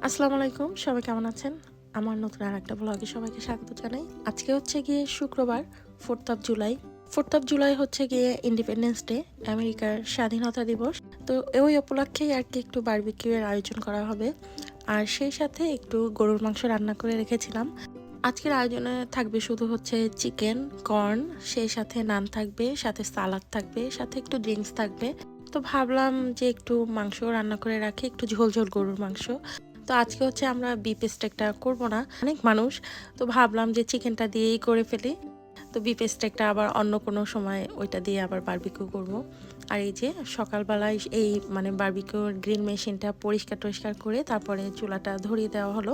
আসসালামু আলাইকুম, সবাই কেমন আছেন? আমার নতুন আরেকটা ব্লগে সবাইকে স্বাগত জানাই। আজকে হচ্ছে গিয়ে শুক্রবার 4th of July. 4th of July হচ্ছে গিয়ে ইন্ডিপেন্ডেন্স ডে, আমেরিকার স্বাধীনতা দিবস। তো ওই উপলক্ষেই আর কি একটু বারবিকিউ এর আয়োজন করা হবে। আর সেই সাথে একটু গরুর মাংস রান্না করে রেখেছিলাম। আজকের আয়োজনে থাকবে শুধু হচ্ছে চিকেন, কর্ন, সেই সাথে নান থাকবে, সাথে সালাদ থাকবে, সাথে একটু ড্রিঙ্কস থাকবে। তো ভাবলাম যে একটু মাংস রান্না করে রাখি, একটু ঝোল ঝোল গরুর মাংস। তো আজকে হচ্ছে আমরা বিফ স্টেকটা করবো না, অনেক মানুষ, তো ভাবলাম যে চিকেনটা দিয়েই করে ফেলি। তো বিফ স্টেকটা আবার অন্য কোনো সময় ওইটা দিয়ে আবার বারবিকিউ করব। আর এই যে সকালবেলায় এই বারবিকিউর গ্রিল মেশিনটা পরিষ্কার করে তারপরে চুলাটা ধরিয়ে দেওয়া হলো।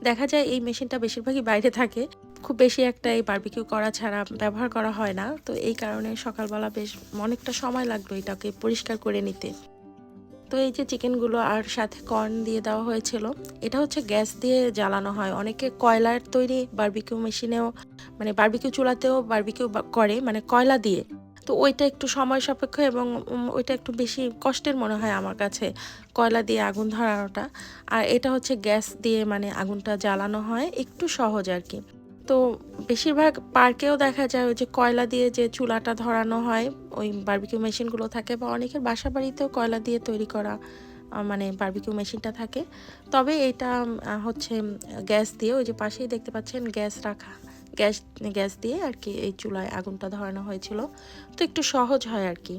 দেখা যায় এই মেশিনটা বেশিরভাগই বাইরে থাকে, খুব বেশি একটা এই বারবিকিউ করা ছাড়া ব্যবহার করা হয় না। তো এই কারণে সকালবেলা বেশ অনেকটা সময় লাগলো এটাকে পরিষ্কার করে নিতে। তো এই যে চিকেনগুলো আর সাথে কর্ন দিয়ে দেওয়া হয়েছিল। এটা হচ্ছে গ্যাস দিয়ে জ্বালানো হয়, অনেকে কয়লার তৈরি বারবিকিউ মেশিনেও বারবিকিউ চুলাতেও বারবিকিউ করে কয়লা দিয়ে। তো ওইটা একটু সময় সাপেক্ষ এবং ওইটা একটু বেশি কষ্টের মনে হয় আমার কাছে, কয়লা দিয়ে আগুন ধরানোটা। আর এটা হচ্ছে গ্যাস দিয়ে আগুনটা জ্বালানো হয়, একটু সহজ আর কি। তো বেশিরভাগ পার্কেও দেখা যায় ওই যে কয়লা দিয়ে যে চুলাটা ধরানো হয়, ওই বারবিকিউ মেশিনগুলো থাকে, বা অনেকের বাসা বাড়িতেও কয়লা দিয়ে তৈরি করা বারবিকিউ মেশিনটা থাকে। তবে এটা হচ্ছে গ্যাস দিয়ে, ওই যে পাশেই দেখতে পাচ্ছেন গ্যাস রাখা, গ্যাস গ্যাস দিয়ে আর কি এই চুলায় আগুনটা ধরানো হয়েছিল। তো একটু সহজ হয় আর কি।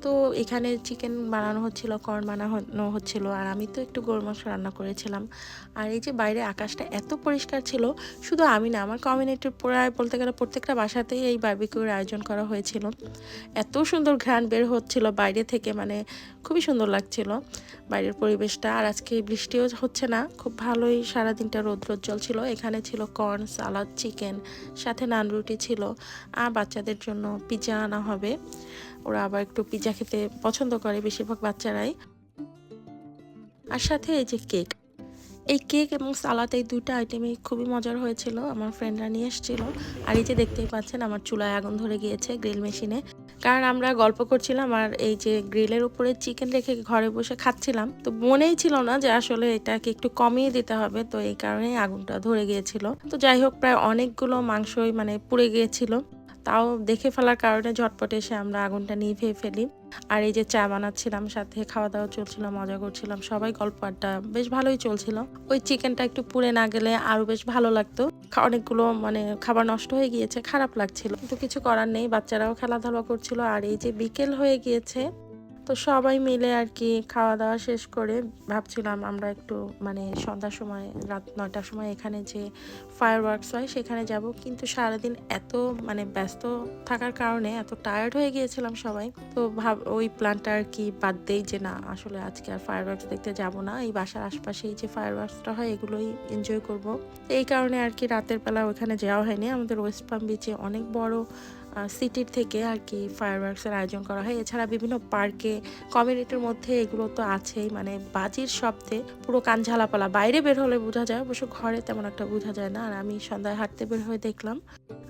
তো এখানে চিকেন বানানো হচ্ছিল, কর্ন বানানো হচ্ছিল, আর আমি তো একটু গরুর মাংস রান্না করেছিলাম। আর এই যে বাইরে আকাশটা এত পরিষ্কার ছিল, শুধু আমি না, আমার কমিউনিটির প্রায় বলতে গেলে প্রত্যেকটা বাসাতেই এই বারবিকিউর আয়োজন করা হয়েছিল। এত সুন্দর ঘ্রাণ বের হচ্ছিল বাইরে থেকে, খুবই সুন্দর লাগছিল বাইরের পরিবেশটা। আর আজকে বৃষ্টিও হচ্ছে না, খুব ভালোই সারাদিনটা রৌদ্রোজ্জ্বল ছিল। এখানে ছিল কর্ন, সালাদ, চিকেন, সাথে নান রুটি ছিল। আর বাচ্চাদের জন্য পিৎজা আনা হবে, ওরা আবার একটু পিৎজা খেতে পছন্দ করে বেশিরভাগ বাচ্চারাই। আর সাথে এই যে কেক, এই কেক এবং সালাদ, এই দুইটা আইটেমই খুবই মজার হয়েছিল, আমার ফ্রেন্ডরা নিয়ে এসেছিল। আর এই যে দেখতেই পাচ্ছেন আমার চুলায় আগুন ধরে গিয়েছে গ্রিল মেশিনে, কারণ আমরা গল্প করছিলাম আর এই যে গ্রিলের উপরে চিকেন রেখে ঘরে বসে খাচ্ছিলাম। তো মনেই ছিল না যে আসলে এটাকে একটু কমিয়ে দিতে হবে, তো এই কারণেই আগুনটা ধরে গিয়েছিল। তো যাই হোক, প্রায় অনেকগুলো মাংসই পুড়ে গিয়েছিল, তাও দেখে ফেলার কারণে ঝটপট এসে আমরা আগুনটা নিভিয়ে ফেলি। আর এই যে চা বানাচ্ছিলাম, সাথে খাওয়া দাওয়া চলছিল, মজা করছিলাম, সবাই গল্প আড্ডা বেশ ভালোই চলছিল। ওই চিকেনটা একটু পুড়ে না গেলে আরো বেশ ভালো লাগতো। অনেকগুলো খাবার নষ্ট হয়ে গিয়েছে, খারাপ লাগছিল, কিন্তু কিছু করার নেই, বাচ্চারাও খেলাধুলা করছিল। আর এই যে বিকেল হয়ে গিয়েছে, তো সবাই মিলে আর কি খাওয়া দাওয়া শেষ করে ভাবছিলাম আমরা একটু সন্ধ্যার সময়, রাত 9টার সময় এখানে যে ফায়ার ওয়ার্কস হয় সেখানে যাব। কিন্তু সারাদিন এত ব্যস্ত থাকার কারণে এত টায়ার্ড হয়ে গিয়েছিলাম সবাই, তো ওই প্ল্যানটা আর কি বাদ দেই, যে না আসলে আজকে আর ফায়ার ওয়ার্কস দেখতে যাব না, এই বাসার আশপাশেই যে ফায়ার ওয়ার্কসটা হয় এগুলোই এনজয় করব। এই কারণে আর কি রাতের বেলা ওখানে যাওয়া হয়নি। আমাদের ওয়েস্ট পাম বিচে অনেক বড় সিটির থেকে আর কি ফায়ার ওয়ার্কসের আয়োজন করা হয়। এছাড়া বিভিন্ন পার্কে, কমিউনিটির মধ্যে এগুলো তো আছেই, বাজির শব্দে পুরো কান ঝালাপালা। বাইরে বের হলে বোঝা যায়, অবশ্য ঘরে তেমন একটা বোঝা যায় না। আর আমি সন্ধ্যায় হাঁটতে বের হয়ে দেখলাম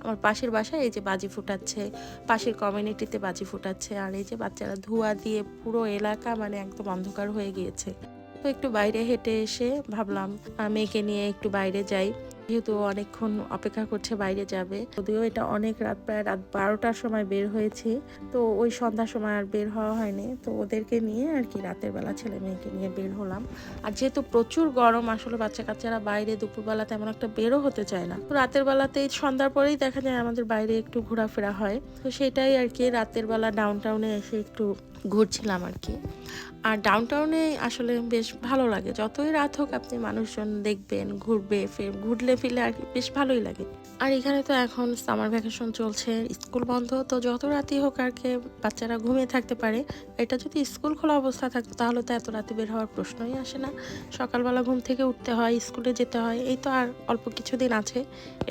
আমার পাশের বাসায় এই যে বাজি ফুটাচ্ছে, পাশের কমিউনিটিতে বাজি ফুটাচ্ছে, আর এই যে বাচ্চারা ধোঁয়া দিয়ে পুরো এলাকা একদম অন্ধকার হয়ে গিয়েছে। তো একটু বাইরে হেঁটে এসে ভাবলাম মেয়েকে নিয়ে একটু বাইরে যাই, যেহেতু অনেকক্ষণ অপেক্ষা করছে বাইরে যাবে। যদিও এটা অনেক রাত, প্রায় রাত 12টার সময় বের হয়েছি, তো ওই সন্ধ্যার সময় আর বের হওয়া হয়নি। তো ওদেরকে নিয়ে আর কি রাতের বেলা ছেলে মেয়েকে নিয়ে বের হলাম। আর যেহেতু প্রচুর গরম, আসলে বাচ্চা কাচ্চারা বাইরে দুপুরবেলা তেমন একটা বেরও হতে চায় না। তো রাতের বেলাতেই, সন্ধ্যার পরেই দেখা যায় আমাদের বাইরে একটু ঘোরাফেরা হয়। তো সেটাই আর কি, রাতের বেলা ডাউনটাউনে এসে একটু ঘুরছিলাম আর কি। আর ডাউনটাউনে আসলে বেশ ভালো লাগে, যতই রাত হোক আপনি মানুষজন দেখবেন, ঘুরলে ফিরলে আর কি বেশ ভালোই লাগে। আর এখানে তো এখন সামার ভ্যাকেশন চলছে, স্কুল বন্ধ, তো যত রাতই হোক আর কি বাচ্চারা ঘুমিয়ে থাকতে পারে। এটা যদি স্কুল খোলা অবস্থা থাকতো তাহলে তো এত রাতে বের হওয়ার প্রশ্নই আসে না। সকালবেলা ঘুম থেকে উঠতে হয়, স্কুলে যেতে হয়, এই তো আর অল্প কিছুদিন আছে,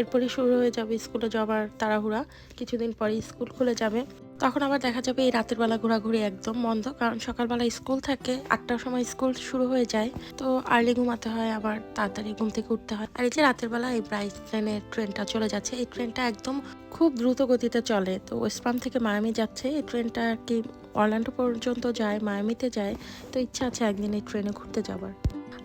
এরপরই শুরু হয়ে যাবে স্কুলে যাবার তাড়াহুড়া। কিছুদিন পরে স্কুল খুলে যাবে, তখন আবার দেখা যাবে এই রাতের বেলা ঘোরাঘুরি একদম বন্ধ, কারণ সকালবেলা স্কুল থাকে, 8টার সময় স্কুল শুরু হয়ে যায়, তো আর্লি ঘুমাতে হয়, আবার তাড়াতাড়ি ঘুম থেকে উঠতে হয়। আর এই যে রাতের বেলা এই ব্রাইট লাইনের ট্রেনটা চলে যাচ্ছে, এই ট্রেনটা একদম খুব দ্রুত গতিতে চলে, তো ওয়েস্ট পাম থেকে মায়ামি যাচ্ছে। এই ট্রেনটা আর কি অরল্যান্ডো পর্যন্ত যায়, মায়ামিতে যায়। তো ইচ্ছা আছে একদিন এই ট্রেনে ঘুরতে যাবার।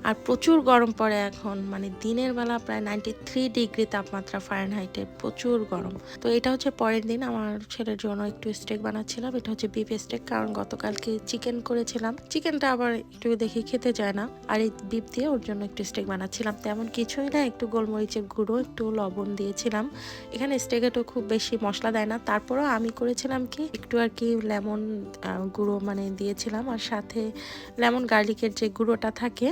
আর প্রচুর গরম পড়ে এখন, মানে দিনের বেলা প্রায় 93 ডিগ্রি তাপমাত্রা ফারেনহাইটে, প্রচুর গরম। তো এটা হচ্ছে পরের দিন আমার ছেলের জন্য একটু স্টেক বানাচ্ছিলাম। এটা হচ্ছে বিফ স্টেক, কারণ গতকালকে চিকেন করেছিলাম, চিকেনটা আবার একটু দেখি খেতে যায় না, আর এই বিফ দিয়ে ওর জন্য একটু স্টেক বানাচ্ছিলাম। তেমন কিছুই না, একটু গোলমরিচের গুঁড়ো, একটু লবণ দিয়েছিলাম। এখানে স্টেকে তো খুব বেশি মশলা দেয় না, তারপরও আমি করেছিলাম কি একটু আর কি লেমন গুঁড়ো মানে দিয়েছিলাম, আর সাথে লেমন গার্লিকের যে গুঁড়োটা থাকে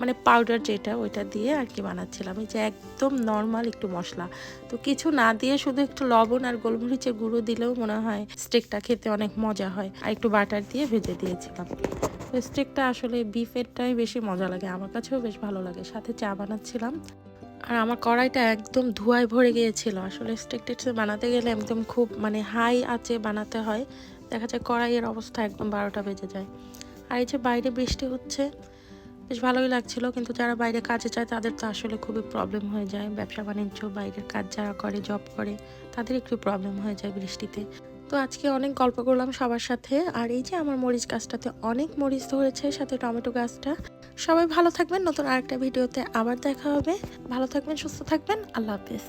মানে পাউডার যেটা, ওইটা দিয়ে আর কি বানাচ্ছিলাম। এই যে একদম নর্মাল একটু মশলা, তো কিছু না দিয়ে শুধু একটু লবণ আর গোলমরিচের গুঁড়ো দিলেও মনে হয় স্টেকটা খেতে অনেক মজা হয়। আর একটু বাটার দিয়ে ভেজে দিয়েছিলাম। তো স্টেকটা আসলে বিফেরটাই বেশি মজা লাগে, আমার কাছেও বেশ ভালো লাগে। সাথে চা বানাচ্ছিলাম, আর আমার কড়াইটা একদম ধোঁয়ায় ভরে গিয়েছিল। আসলে স্টেক টেক বানাতে গেলে একদম খুব মানে হাই আঁচে বানাতে হয়, দেখা যায় কড়াইয়ের অবস্থা একদম 12টা বেজে যায়। আর এই যে বাইরে বৃষ্টি হচ্ছে, বেশ ভালোই লাগছিল, কিন্তু যারা বাইরে কাজে যায় তাদের তো আসলে খুবই প্রবলেম হয়ে যায়। ব্যবসা বাণিজ্য, বাইরের কাজ যারা করে, জব করে, তাদের একটু প্রবলেম হয়ে যায় বৃষ্টিতে। তো আজকে অনেক গল্প করলাম সবার সাথে। আর এই যে আমার মরিচ গাছটাতে অনেক মরিচ ধরেছে, সাথে টমেটো গাছটা। সবাই ভালো থাকবেন, নতুন আরেকটা ভিডিওতে আবার দেখা হবে। ভালো থাকবেন, সুস্থ থাকবেন, আল্লাহ হাফেজ।